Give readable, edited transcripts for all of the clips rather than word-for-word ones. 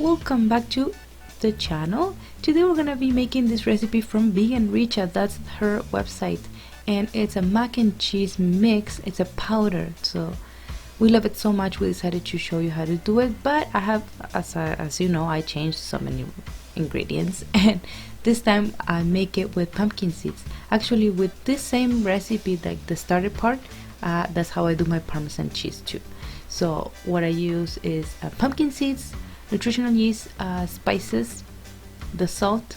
welcome back to the channel. Today we're gonna be making this recipe from Vegan Richa. That's her website, and it's a mac and cheese mix. It's a powder, so we love it so much we decided to show you how to do it. But I have, as you know, I changed so many ingredients, and this time I make it with pumpkin seeds. Actually, with this same recipe, like the starter part, that's how I do my Parmesan cheese too. So what I use is pumpkin seeds, nutritional yeast, spices, the salt,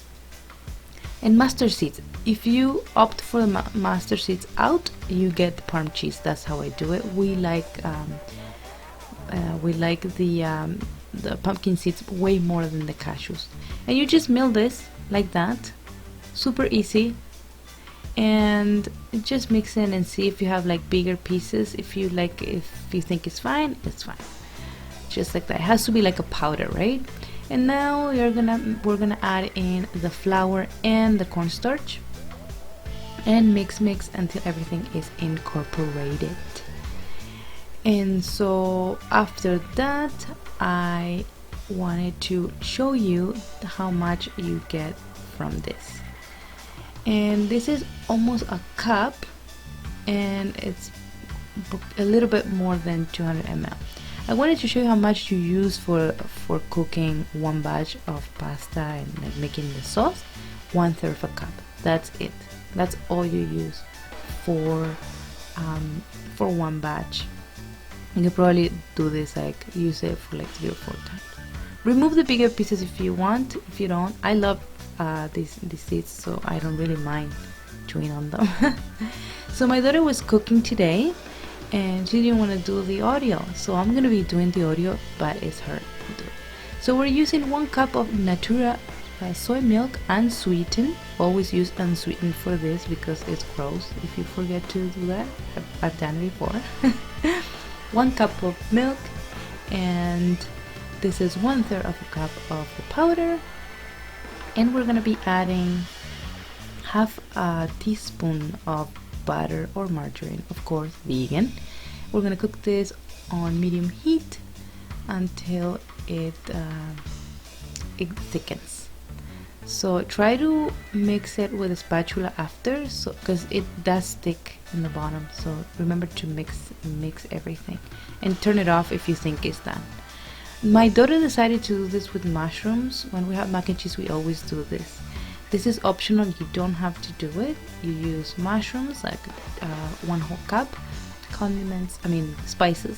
and mustard seeds. If you opt for the mustard seeds out, you get the parm cheese. That's how I do it. We like the pumpkin seeds way more than the cashews. And you just mill this like that, super easy. And just mix in and see if you have like bigger pieces. If you think it's fine, it's fine. Just like that. It has to be like a powder, right? And now we're gonna add in the flour and the cornstarch and mix until everything is incorporated. And so after that, I wanted to show you how much you get from this. And this is almost a cup, and it's a little bit more than 200 ml. I wanted to show you how much you use for cooking one batch of pasta and like making the sauce. 1/3 of a cup. That's it. That's all you use for one batch. You can probably do this, like use it for like 3 or 4 times. Remove the bigger pieces if you want. If you don't, I love these seeds, so I don't really mind chewing on them. So my daughter was cooking today, and she didn't want to do the audio, so I'm gonna be doing the audio, but it's her to do it. So we're using 1 cup of Natura soy milk, unsweetened. Always use unsweetened for this because it's gross if you forget to do that. I've done it before. 1 cup of milk, and this is 1/3 of a cup of the powder. And we're gonna be adding 1/2 teaspoon of butter or margarine, of course vegan. We're gonna cook this on medium heat until it thickens. So try to mix it with a spatula after, so because it does stick in the bottom. So remember to mix everything and turn it off if you think it's done. My daughter decided to do this with mushrooms. When we have mac and cheese, we always do this. This is optional, you don't have to do it. You use mushrooms, like 1 whole cup, spices.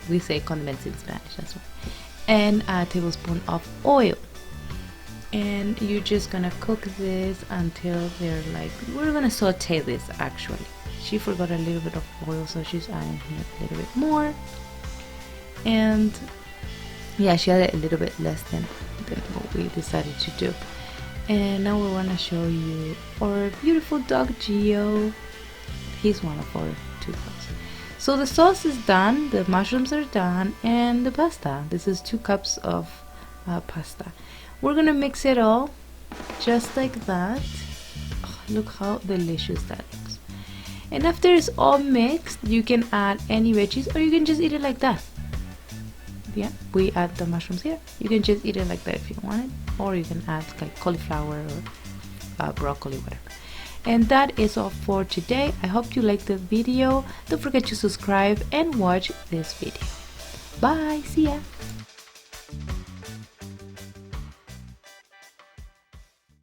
We say condiments in Spanish, that's right. And a tablespoon of oil. And you're just gonna cook this until they're like, we're gonna saute this actually. She forgot a little bit of oil, so she's adding here a little bit more. And yeah, she added a little bit less than what we decided to do. And now we want to show you our beautiful dog Geo. He's one of our 2 dogs. So the sauce is done, the mushrooms are done, and the pasta. This is 2 cups of pasta. We're gonna mix it all just like that. Oh, look how delicious that looks. And after it's all mixed, you can add any veggies, or you can just eat it like that. Yeah, we add the mushrooms here. You can just eat it like that if you want it, or you can add like cauliflower or broccoli, whatever. And that is all for today. I hope you liked the video. Don't forget to subscribe and watch this video. Bye, see ya.